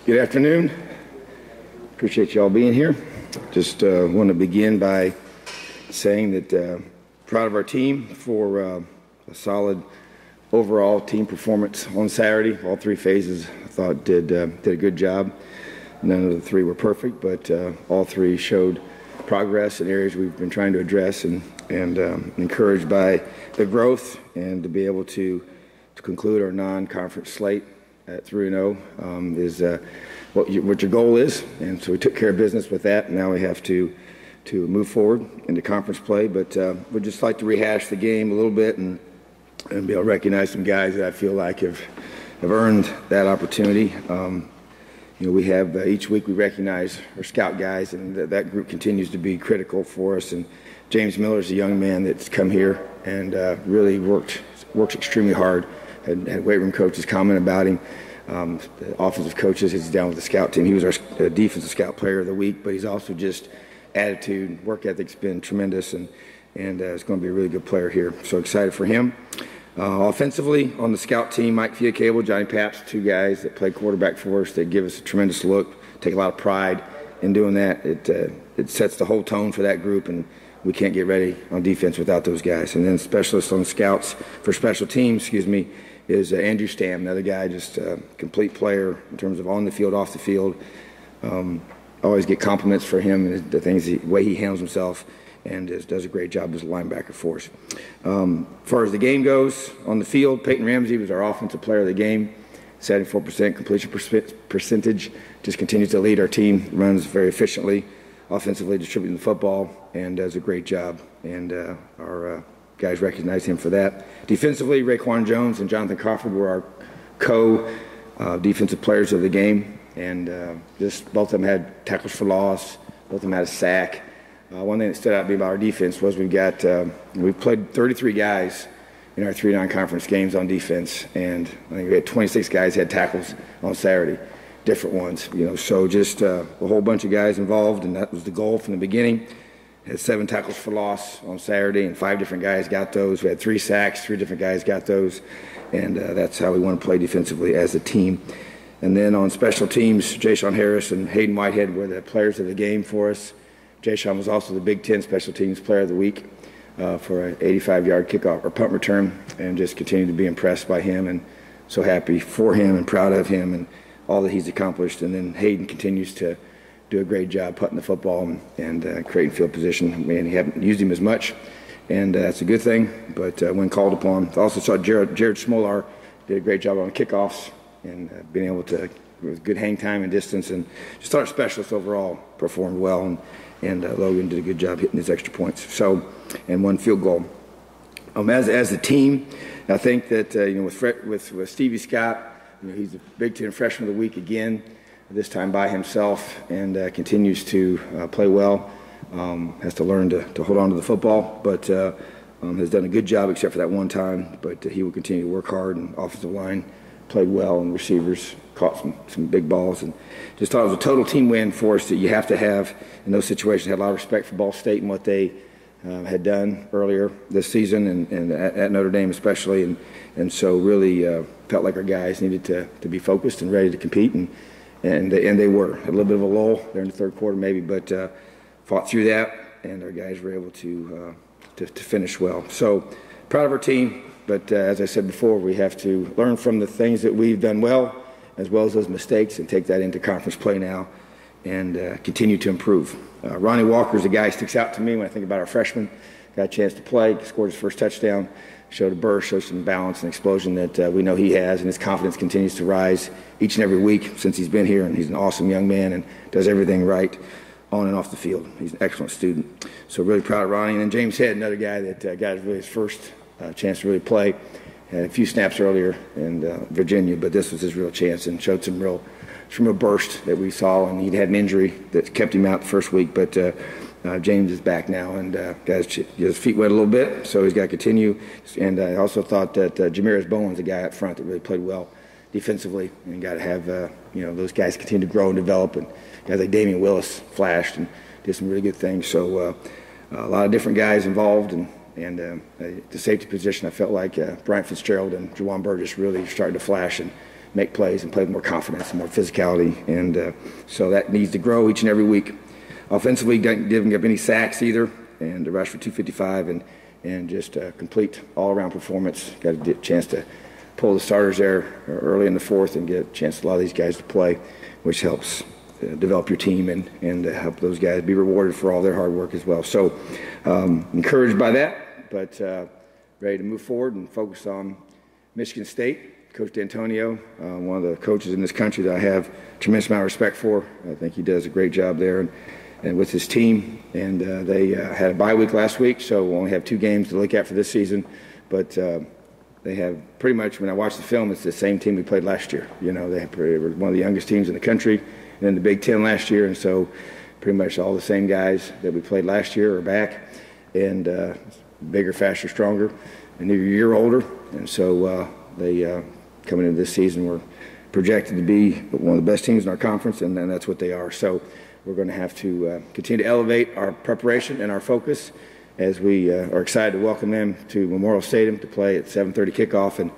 Good afternoon. Appreciate you all being here. Just want to begin by saying that proud of our team for a solid overall team performance on Saturday. All three phases I thought did a good job. None of the three were perfect, but all three showed progress in areas we've been trying to address, and encouraged by the growth and to be able to conclude our non-conference slate at 3-0 is what your goal is. And so we took care of business with that. Now we have to move forward into conference play. But we'd just like to rehash the game a little bit and be able to recognize some guys that I feel like have earned that opportunity. We have each week we recognize our scout guys, and that group continues to be critical for us. And James Miller is a young man that's come here and really works extremely hard. Had weight room coaches comment about him. The offensive coaches, he's down with the scout team. He was our defensive scout player of the week, but he's also just attitude, work ethic's been tremendous, and is going to be a really good player here. So excited for him. Offensively, on the scout team, Mike Fiacable, Johnny Paps, two guys that play quarterback for us. They give us a tremendous look, take a lot of pride in doing that. It sets the whole tone for that group, and we can't get ready on defense without those guys. And then specialists on the scouts for special teams, is Andrew Stam, another guy, just a complete player in terms of on the field, off the field. Always get compliments for him and the way he handles himself, and does a great job as a linebacker for us. As far as the game goes, on the field, Peyton Ramsey was our offensive player of the game. 74% completion percentage, just continues to lead our team, runs very efficiently, offensively distributing the football, and does a great job. And our guys recognize him for that. Defensively, Raekwon Jones and Jonathan Crawford were our co-defensive players of the game, and just both of them had tackles for loss, both of them had a sack. One thing that stood out to me about our defense was we've played 33 guys in our 3 non-conference games on defense, and I think we had 26 guys had tackles on Saturday, different ones. So just a whole bunch of guys involved, and that was the goal from the beginning. Had 7 tackles for loss on Saturday, and 5 different guys got those. We had 3 sacks, 3 different guys got those, and that's how we want to play defensively as a team. And then on special teams, Ja'Shawn Harris and Hayden Whitehead were the players of the game for us. Ja'Shawn was also the Big Ten Special Teams Player of the Week for an 85-yard kickoff or punt return, and just continued to be impressed by him, and so happy for him and proud of him and all that he's accomplished. And then Hayden continues to do a great job putting the football and creating field position. Man, he haven't used him as much, and that's a good thing. But when called upon, I also saw Jared Smolar did a great job on kickoffs and being able to, with good hang time and distance, and just our specialists overall performed well, and Logan did a good job hitting his extra points. So, and 1 field goal. As a team, I think that with Stevie Scott, he's the Big Ten Freshman of the Week again, this time by himself, and continues to play well. Has to learn to hold on to the football, but has done a good job except for that one time. But he will continue to work hard, and offensive line played well, and receivers caught some big balls, and just thought it was a total team win for us that you have to have in those situations. Had a lot of respect for Ball State and what they had done earlier this season, and at Notre Dame especially, and so really felt like our guys needed to be focused and ready to compete, and they were. Had a little bit of a lull there in the third quarter maybe, but fought through that, and our guys were able to finish well. So proud of our team, but as I said before, we have to learn from the things that we've done well as those mistakes, and take that into conference play now and continue to improve. Ronnie Walker is a guy who sticks out to me when I think about our freshman. Got a chance to play, scored his first touchdown, showed a burst, showed some balance and explosion that we know he has, and his confidence continues to rise each and every week since he's been here, and he's an awesome young man and does everything right on and off the field. He's an excellent student. So really proud of Ronnie. And then James Head, another guy that got his first chance to really play. Had a few snaps earlier in Virginia, but this was his real chance, and showed some real burst that we saw, and he'd had an injury that kept him out the first week, but James is back now, and got his feet wet a little bit, so he's got to continue. And I also thought that Jameris Bowen's a guy up front that really played well defensively, and got to have those guys continue to grow and develop, and guys like Damian Willis flashed and did some really good things. So a lot of different guys involved, and the safety position, I felt like Bryant Fitzgerald and Juwan Burgess really started to flash and make plays and play with more confidence and more physicality. And so that needs to grow each and every week. Offensively, didn't give up any sacks either, and rushed for 255 and just a complete all-around performance. Got a chance to pull the starters there early in the fourth and get a chance to allow these guys to play, which helps develop your team and help those guys be rewarded for all their hard work as well. So encouraged by that, but ready to move forward and focus on Michigan State. Coach D'Antonio, one of the coaches in this country that I have a tremendous amount of respect for. I think he does a great job there and with his team. And they had a bye week last week, so we'll only have 2 games to look at for this season. But they have pretty much, when I watch the film, it's the same team we played last year. You know, they were one of the youngest teams in the country and in the Big Ten last year, and so pretty much all the same guys that we played last year are back, and bigger, faster, stronger, and they're a year older. And so they, coming into this season, we're projected to be one of the best teams in our conference, and that's what they are. So we're going to have to continue to elevate our preparation and our focus as we are excited to welcome them to Memorial Stadium to play at 7:30 kickoff, and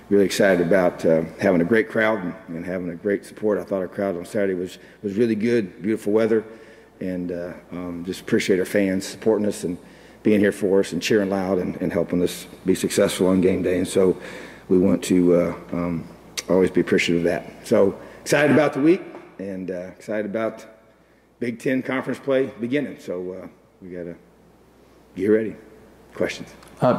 really excited about having a great crowd and having a great support. I thought our crowd on Saturday was really good, beautiful weather, and just appreciate our fans supporting us and being here for us and cheering loud and helping us be successful on game day. And so we want to always be appreciative of that. So excited about the week and excited about Big Ten conference play beginning. So we got to get ready. Questions?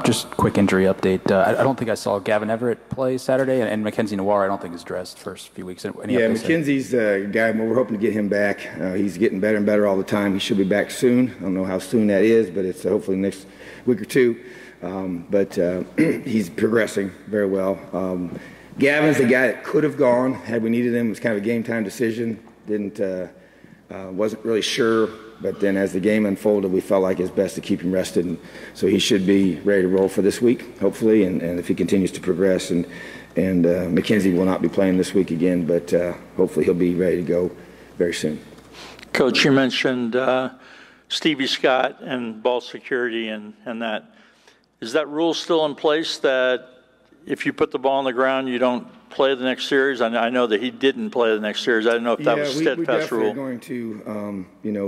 Just quick injury update. I don't think I saw Gavin Everett play Saturday, and Mackenzie Noir I don't think is dressed first few weeks. Mackenzie's a guy, we're hoping to get him back. He's getting better and better all the time. He should be back soon. I don't know how soon that is, but it's hopefully next week or two. But he's progressing very well. Gavin's the guy that could have gone had we needed him. It was kind of a game-time decision. Wasn't really sure. But then as the game unfolded, we felt like it's best to keep him rested. And so he should be ready to roll for this week, hopefully, and if he continues to progress. And Mackenzie will not be playing this week again, but hopefully he'll be ready to go very soon. Coach, you mentioned Stevie Scott and ball security and that. Is that rule still in place that if you put the ball on the ground, you don't play the next series? I know that he didn't play the next series. I don't know if that was a steadfast rule. We're going to,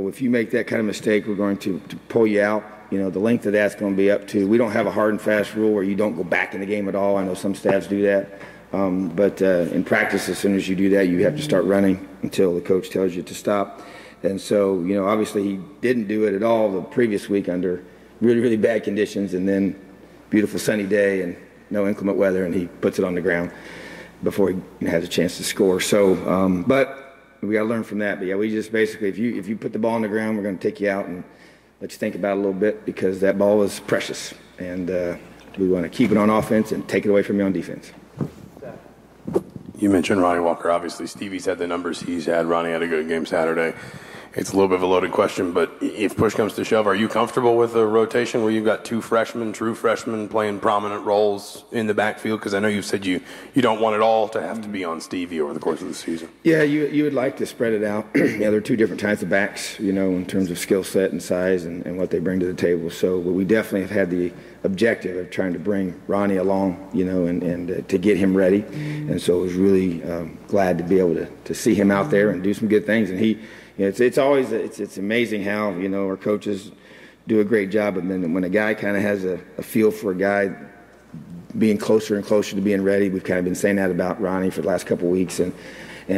if you make that kind of mistake, we're going to pull you out. The length of that's going to be up to. We don't have a hard and fast rule where you don't go back in the game at all. I know some staffs do that. But in practice, as soon as you do that, you have to start running until the coach tells you to stop. And so, obviously he didn't do it at all the previous week under really, really bad conditions, and then beautiful sunny day and no inclement weather, and he puts it on the ground before he has a chance to score. So, but we got to learn from that. But yeah, we just basically, if you put the ball on the ground, we're going to take you out and let you think about it a little bit, because that ball is precious, and we want to keep it on offense and take it away from you on defense. You mentioned Ronnie Walker. Obviously, Stevie's had the numbers he's had. Ronnie had a good game Saturday. It's a little bit of a loaded question, but if push comes to shove, are you comfortable with a rotation where you've got 2 freshmen, true freshmen, playing prominent roles in the backfield? Because I know you've said you don't want it all to have to be on Stevie over the course of the season. Yeah, you would like to spread it out. There are 2 different types of backs, in terms of skill set and size and what they bring to the table. So we definitely have had the objective of trying to bring Ronnie along, and to get him ready. And so I was really glad to be able to see him out there and do some good things. And he, it's always it's amazing how our coaches do a great job. And then when a guy kind of has a feel for a guy being closer and closer to being ready, we've kind of been saying that about Ronnie for the last couple of weeks, and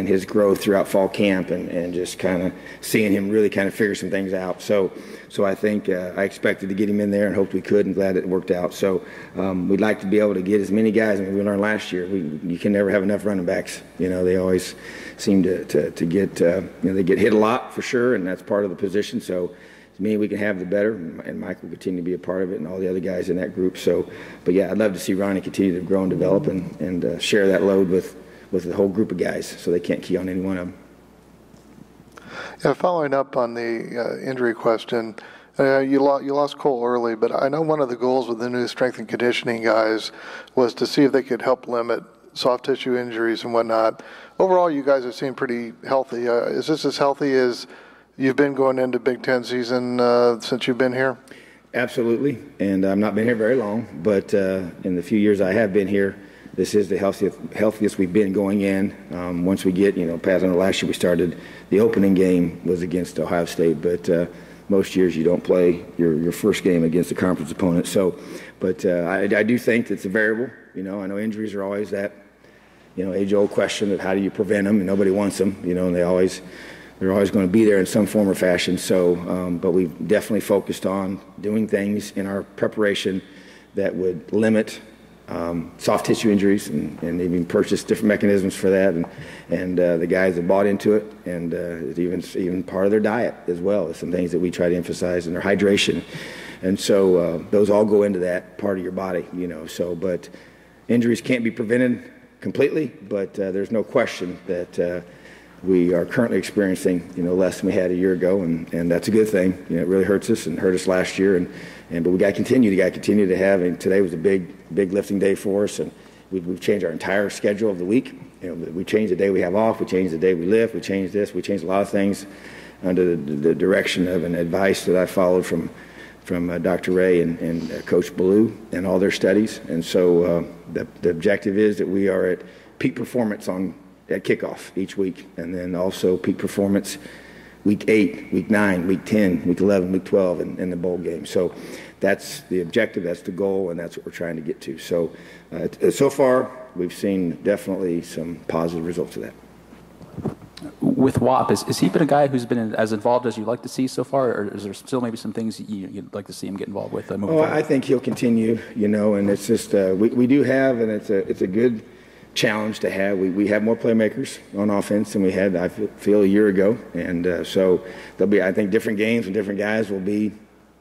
his growth throughout fall camp, and just kind of seeing him really kind of figure some things out. So I think I expected to get him in there and hoped we could, and glad it worked out. So we'd like to be able to get as many guys. We learned last year, you can never have enough running backs. They always seem to get, they get hit a lot for sure, and that's part of the position. So as many we can have, the better, and Mike will continue to be a part of it, and all the other guys in that group. But yeah, I'd love to see Ronnie continue to grow and develop and share that load with the whole group of guys, so they can't key on any one of them. Yeah, following up on the injury question, you lost Cole early, but I know one of the goals with the new strength and conditioning guys was to see if they could help limit soft tissue injuries and whatnot. Overall, you guys have seemed pretty healthy. Is this as healthy as you've been going into Big Ten season since you've been here? Absolutely, and I've not been here very long, but in the few years I have been here, this is the healthiest we've been going in. Once we get, past, last year we started, the opening game was against Ohio State, but most years you don't play your first game against a conference opponent. So, but I do think it's a variable. I know injuries are always that, age-old question of how do you prevent them, and nobody wants them, and they're always going to be there in some form or fashion. So, but we've definitely focused on doing things in our preparation that would limit soft tissue injuries, and even purchase different mechanisms for that, and the guys that bought into it, and it's even part of their diet as well. Some things that we try to emphasize in their hydration, and so those all go into that part of your body, So, but injuries can't be prevented completely, but there's no question that we are currently experiencing less than we had a year ago, and that's a good thing. It really hurts us and hurt us last year, but we got to continue to have. And today was a big lifting day for us, and we've changed our entire schedule of the week. We changed the day we have off, we changed the day we lift, we changed this, we changed a lot of things under the direction of an advice that I followed from Dr. Ray and Coach Ballou and all their studies. And so the objective is that we are at peak performance at kickoff each week, and then also peak performance week 8, week 9, week 10, week 11, week 12, and the bowl game. So that's the objective, that's the goal, and that's what we're trying to get to. So so far, we've seen definitely some positive results of that. With WAP, has he been a guy who's been as involved as you'd like to see so far, or is there still maybe some things you'd like to see him get involved with moving forward? I think he'll continue, and it's just we do have, and it's a good challenge to have. We have more playmakers on offense than we had, I feel, a year ago, and so there'll be, I think, different games and different guys will be,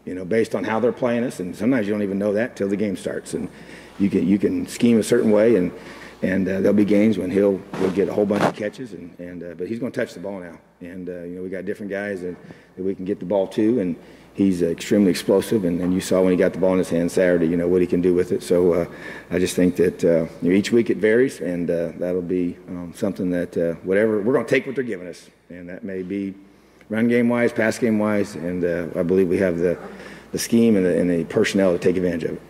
based on how they're playing us, and sometimes you don't even know that till the game starts, and you can scheme a certain way, and there'll be games when he'll get a whole bunch of catches, but he's going to touch the ball now, and we got different guys that we can get the ball to, and he's extremely explosive, and you saw when he got the ball in his hand Saturday, what he can do with it. So I just think that each week it varies, and that'll be something that whatever we're going to take what they're giving us, and that may be run game wise, pass game wise, and I believe we have the scheme and the personnel to take advantage of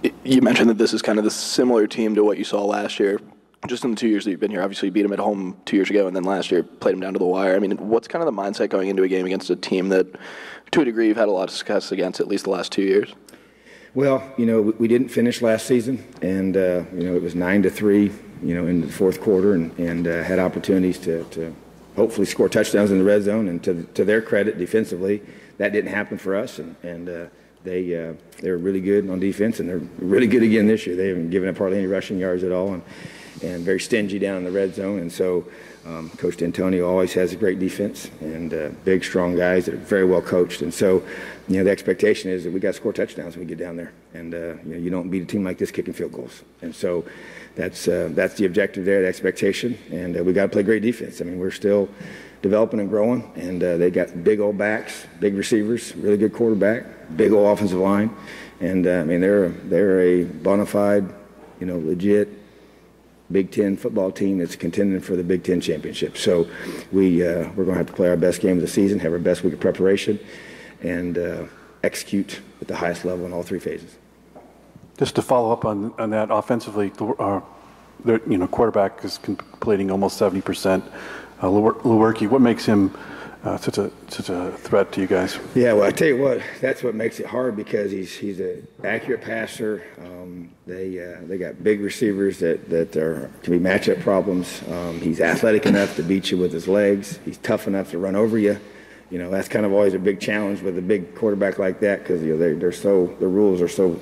it. You mentioned that this is kind of the similar team to what you saw last year. Just in the 2 years that you've been here, obviously you beat them at home 2 years ago, and then last year played them down to the wire. I mean, what's kind of the mindset going into a game against a team that, to a degree, you've had a lot of success against at least the last 2 years? Well, we didn't finish last season, and it was 9-3, in the fourth quarter, and had opportunities to hopefully score touchdowns in the red zone. And to their credit, defensively, that didn't happen for us, and they were really good on defense, and they're really good again this year. They haven't given up hardly any rushing yards at all, and very stingy down in the red zone. And so Coach D'Antonio always has a great defense, and big, strong guys that are very well coached. And so, the expectation is that we got to score touchdowns when we get down there. And, you don't beat a team like this kicking field goals. And so that's the objective there, the expectation. And we got to play great defense. I mean, we're still developing and growing, and they got big old backs, big receivers, really good quarterback, big old offensive line. And, they're a bona fide, legit Big Ten football team that's contending for the Big Ten championship. So we're going to have to play our best game of the season, have our best week of preparation, and execute at the highest level in all three phases. Just to follow up on that, offensively, their quarterback is completing almost 70%. Lewerke, what makes him such a threat to you guys? Yeah, well, I tell you what, that's what makes it hard, because he's an accurate passer. They got big receivers that can be matchup problems. He's athletic enough to beat you with his legs. He's tough enough to run over you. That's kind of always a big challenge with a big quarterback like that, because the rules are so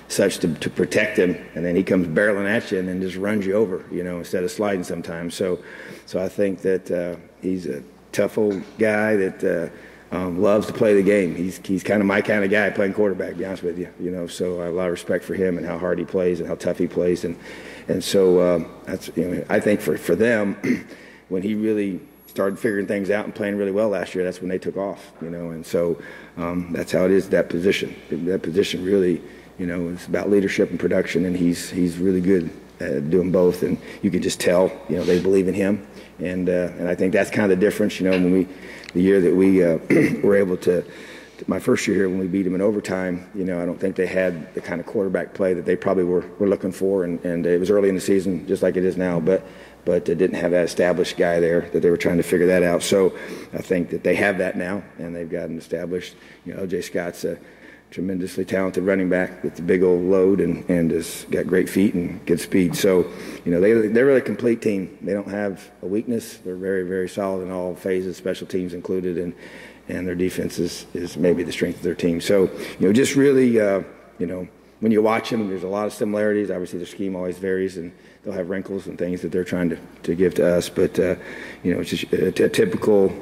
such to protect him, and then he comes barreling at you and then just runs you over, instead of sliding sometimes. So I think that he's a tough old guy that loves to play the game. He's kind of my kind of guy playing quarterback, to be honest with you. So I have a lot of respect for him and how hard he plays and how tough he plays, and so that's I think for them, when he really started figuring things out and playing really well last year, that's when they took off, and so that's how it is. That position really, it's about leadership and production, and he's really good at doing both, and you can just tell, they believe in him. And I think that's kind of the difference, when the year that we were able to my first year here when we beat them in overtime, I don't think they had the kind of quarterback play that they probably were looking for, and it was early in the season, just like it is now, but they didn't have that established guy there that they were trying to figure that out. So I think that they have that now, and they've got an established. O.J. Scott's a tremendously talented running back with the big old load and has got great feet and good speed. So, they're really a complete team. They don't have a weakness. They're very, very solid in all phases, special teams included, and their defense is maybe the strength of their team. So, just really, when you watch them, there's a lot of similarities. Obviously, their scheme always varies, and they'll have wrinkles and things that they're trying to give to us. But, it's just a typical,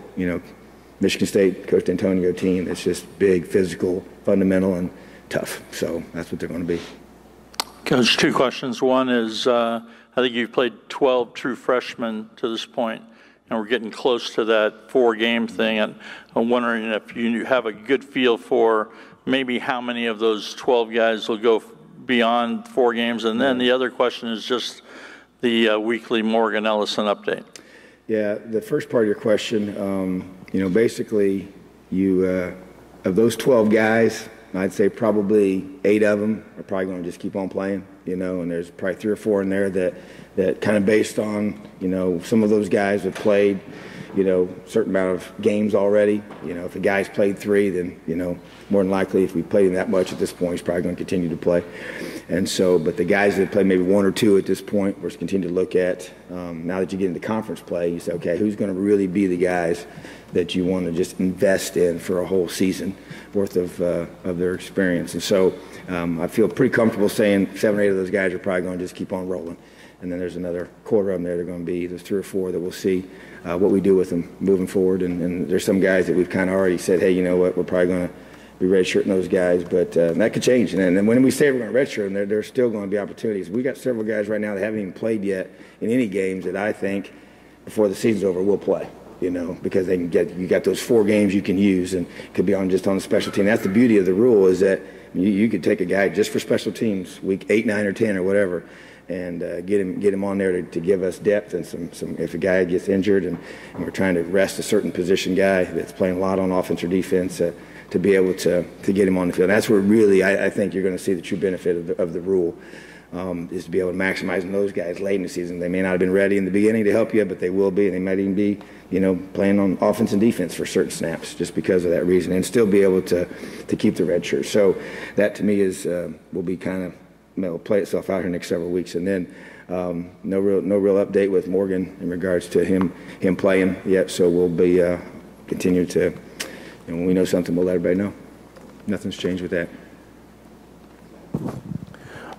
Michigan State, Coach D'Antonio team that's just big, physical, fundamental, and tough. So that's what they're going to be. Coach, two questions. One is, I think you've played 12 true freshmen to this point, and we're getting close to that 4-game thing. And I'm wondering if you have a good feel for maybe how many of those 12 guys will go beyond 4 games. And then the other question is just the weekly Morgan Ellison update. Yeah, the first part of your question, basically of those 12 guys, I'd say probably 8 of them are probably going to just keep on playing, and there's probably 3 or 4 in there that kind of based on, some of those guys have played, certain amount of games already. If a guy's played 3, then, more than likely if we played him that much at this point, he's probably going to continue to play. And so, but the guys that play maybe 1 or 2 at this point, we're continuing to look at, now that you get into conference play, you say, okay, who's going to really be the guys that you want to just invest in for a whole season worth of their experience. And so I feel pretty comfortable saying 7 or 8 of those guys are probably going to just keep on rolling. And then there's another quarter of them there. They're going to be, there's 3 or 4 that we'll see what we do with them moving forward. And there's some guys that we've kind of already said, hey, you know what, we're probably going to be redshirting those guys. But that could change. And then when we say we're going to redshirt them, there's still going to be opportunities. We got several guys right now that haven't even played yet in any games that I think before the season's over will play. Because they can you got those 4 games you can use, and could be just on the special team. That's the beauty of the rule, is that you could take a guy just for special teams, week 8, 9, or 10 or whatever, and get him on there to give us depth and some if a guy gets injured and we're trying to rest a certain position guy that's playing a lot on offense or defense, to be able to get him on the field. And that's where really I think you're going to see the true benefit of the rule. Is to be able to maximize those guys late in the season. They may not have been ready in the beginning to help you, but they will be, and they might even be, playing on offense and defense for certain snaps just because of that reason, and still be able to keep the red shirt. So that to me is will be kind of play itself out here next several weeks, and then no real update with Morgan in regards to him playing yet. So we'll be continue to, and when we know something, we'll let everybody know. Nothing's changed with that.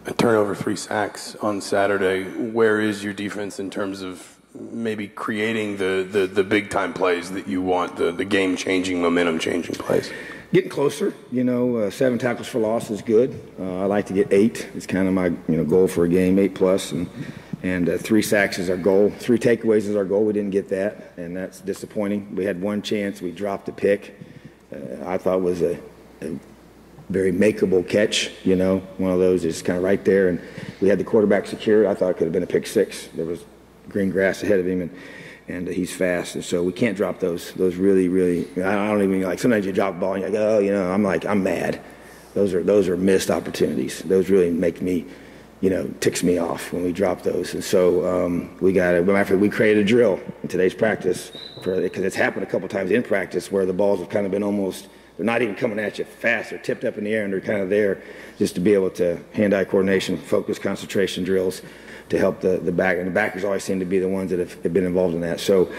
A turnover, 3 sacks on Saturday. Where is your defense in terms of maybe creating the big-time plays that you want, the game-changing, momentum-changing plays? Getting closer. 7 tackles for loss is good. I like to get 8. It's kind of my goal for a game, 8+. And 3 sacks is our goal. 3 takeaways is our goal. We didn't get that, and that's disappointing. We had 1 chance. We dropped a pick. I thought was a very makeable catch, one of those is kind of right there, and we had the quarterback secure. I thought it could have been a pick 6. There was green grass ahead of him, and he's fast, and so we can't drop those really, really. I don't even like. Sometimes you drop the ball and you're like, I'm mad. Those are missed opportunities. Those really make me, ticks me off when we drop those, and so we got it. We created a drill in today's practice because it's happened a couple times in practice where the balls have kind of been almost. They're not even coming at you fast. They're tipped up in the air, and they're kind of there just to be able to hand-eye coordination, focus, concentration drills to help the back. And the backers always seem to be the ones that have been involved in that. So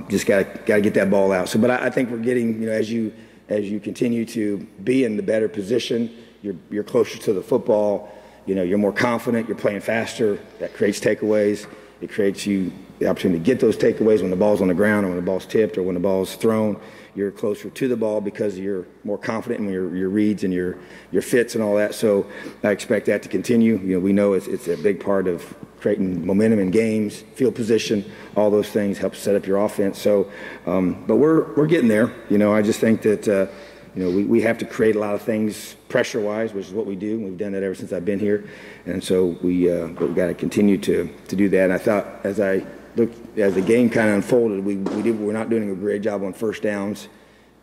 just got to get that ball out. So, but I think we're getting, as you continue to be in the better position, you're closer to the football. You're more confident. You're playing faster. That creates takeaways. It creates you the opportunity to get those takeaways when the ball's on the ground or when the ball's tipped or when the ball's thrown. You're closer to the ball because you're more confident in your reads and your fits and all that. So I expect that to continue. We know it's a big part of creating momentum in games, field position, all those things help set up your offense. So, but we're getting there. I just think that we have to create a lot of things pressure-wise, which is what we do. We've done that ever since I've been here, and so we've got to continue to do that. And I thought as I looked as the game kind of unfolded, we're not doing a great job on first downs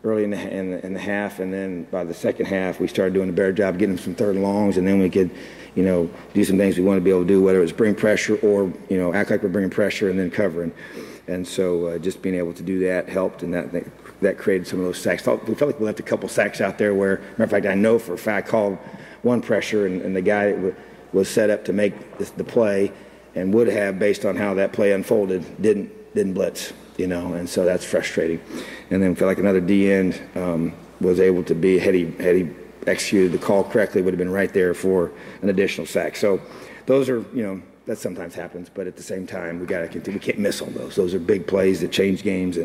early in the half, and then by the second half, we started doing a better job getting some third and longs, and then we could, do some things we want to be able to do, whether it was bring pressure or, act like we're bringing pressure and then covering. And so just being able to do that helped, and that created some of those sacks. We felt like we left a couple sacks out there where, matter of fact, I know for a fact I called one pressure, and the guy that was set up to make the play and would have, based on how that play unfolded, didn't blitz. And so that's frustrating. And then feel like another D-end was able to be, had he executed the call correctly, would have been right there for an additional sack. So those are, that sometimes happens, but at the same time, we got to continue. We can't miss on those. Those are big plays that change games,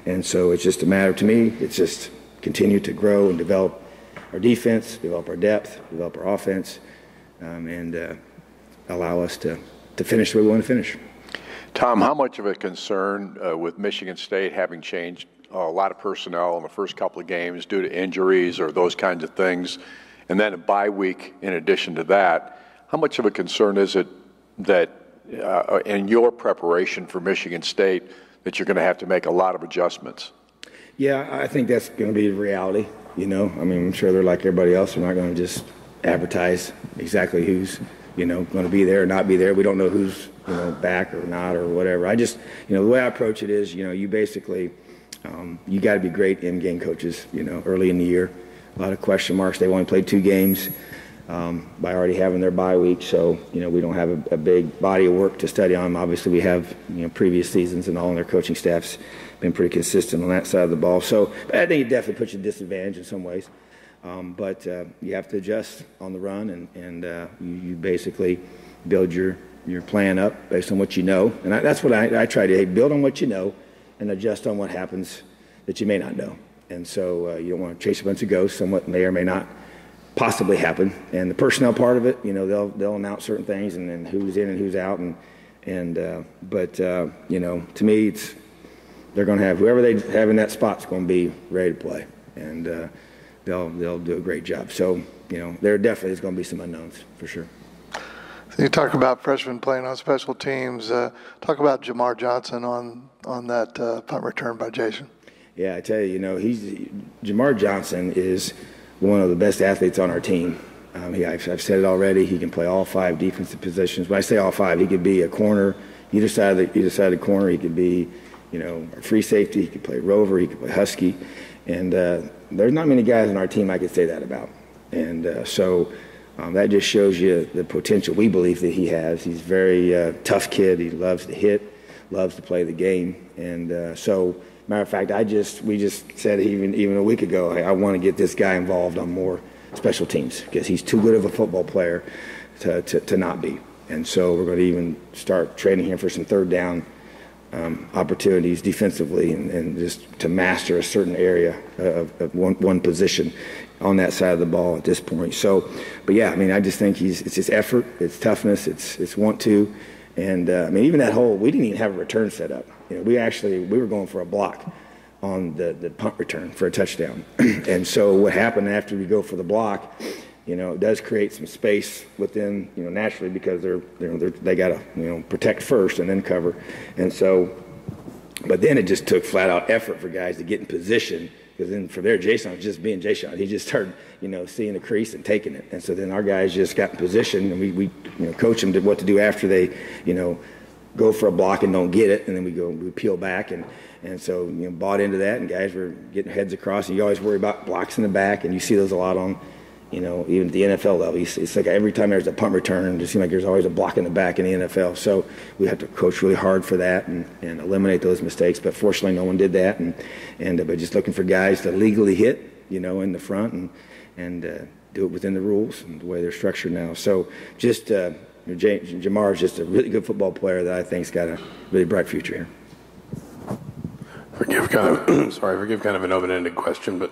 and so it's just a matter, to me, it's just continue to grow and develop our defense, develop our depth, develop our offense, and allow us to finish the way we want to finish. Tom, how much of a concern with Michigan State having changed a lot of personnel in the first couple of games due to injuries or those kinds of things, and then a bye week in addition to that, how much of a concern is it that in your preparation for Michigan State that you're going to have to make a lot of adjustments? Yeah, I think that's going to be the reality. I'm sure they're like everybody else. They're not going to just advertise exactly who's going to be there or not be there. We don't know who's back or not or whatever. I just, the way I approach it is, you basically, you got to be great in-game coaches, early in the year. A lot of question marks. They've only played 2 games by already having their bye week. So, we don't have a big body of work to study on. Obviously, we have, previous seasons, and all of their coaching staff's been pretty consistent on that side of the ball. So I think it definitely puts you at a disadvantage in some ways. But you have to adjust on the run, and you basically build your plan up based on what you know. And that's what I try to build on what you know and adjust on what happens that you may not know. And so you don't want to chase a bunch of ghosts on what may or may not possibly happen. And the personnel part of it, they'll announce certain things and then who's in and who's out. But to me, they're going to have whoever they have in that spot's going to be ready to play. And they'll do a great job. So, there definitely is going to be some unknowns for sure. So you talk about freshmen playing on special teams. Talk about Jamar Johnson on that punt return by Jason. Yeah, I tell you, Jamar Johnson is one of the best athletes on our team. I've said it already. He can play all 5 defensive positions. When I say all 5, he could be a corner, either side of the corner. He could be, a free safety. He could play rover. He could play husky. And there's not many guys on our team I could say that about. And so that just shows you the potential we believe that he has. He's a very tough kid. He loves to hit, loves to play the game. And so, matter of fact, we just said even a week ago, hey, I want to get this guy involved on more special teams because he's too good of a football player to not be. And so we're going to even start training him for some third down opportunities defensively and just to master a certain area of one position on that side of the ball at this point. So, but yeah, I just think it's his effort, it's toughness, it's want to. And even that we didn't even have a return set up. We were going for a block on the punt return for a touchdown. And so what happened after we go for the block, it does create some space within, naturally because they got to, protect first and then cover. And so, but then it just took flat out effort for guys to get in position because then from there, Jason was just being Jason. He just started, seeing the crease and taking it. And so then our guys just got in position and we coach them to what to do after they, go for a block and don't get it. And then we peel back and so, bought into that and guys were getting heads across and you always worry about blocks in the back and you see those a lot on, even at the NFL level. It's like every time there's a punt return, it just seems like there's always a block in the back in the NFL. So we have to coach really hard for that and eliminate those mistakes. But fortunately, no one did that. But just looking for guys to legally hit, in the front and do it within the rules and the way they're structured now. So just Jamar is just a really good football player that I think's got a really bright future here. Forgive kind of an open-ended question, but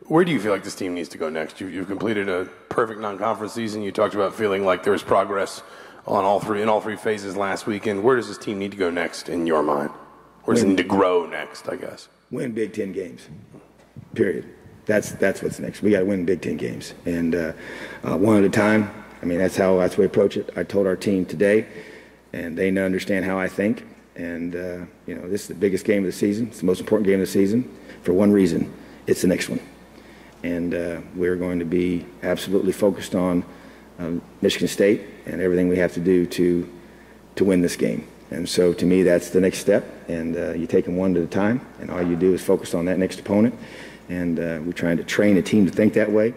where do you feel like this team needs to go next? You've completed a perfect non-conference season. You talked about feeling like there was progress in all three phases last weekend. Where does this team need to go next in your mind? Where does it need to grow next, I guess? Win Big Ten games, period. That's what's next. We got to win Big Ten games, and one at a time. That's what we approach it. I told our team today, and they understand how I think. And this is the biggest game of the season. It's the most important game of the season for one reason. it's the next one. And we're going to be absolutely focused on Michigan State and everything we have to do to win this game. And so to me, that's the next step. And you take them one at a time, and all you do is focus on that next opponent. And we're trying to train a team to think that way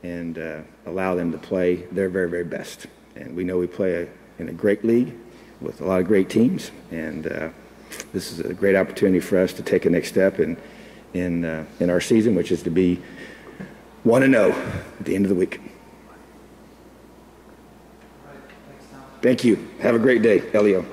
and allow them to play their very, very best. And we know we play in a great league with a lot of great teams. And this is a great opportunity for us to take a next step in our season, which is to be 1-0 at the end of the week. Thank you. Have a great day, Elio.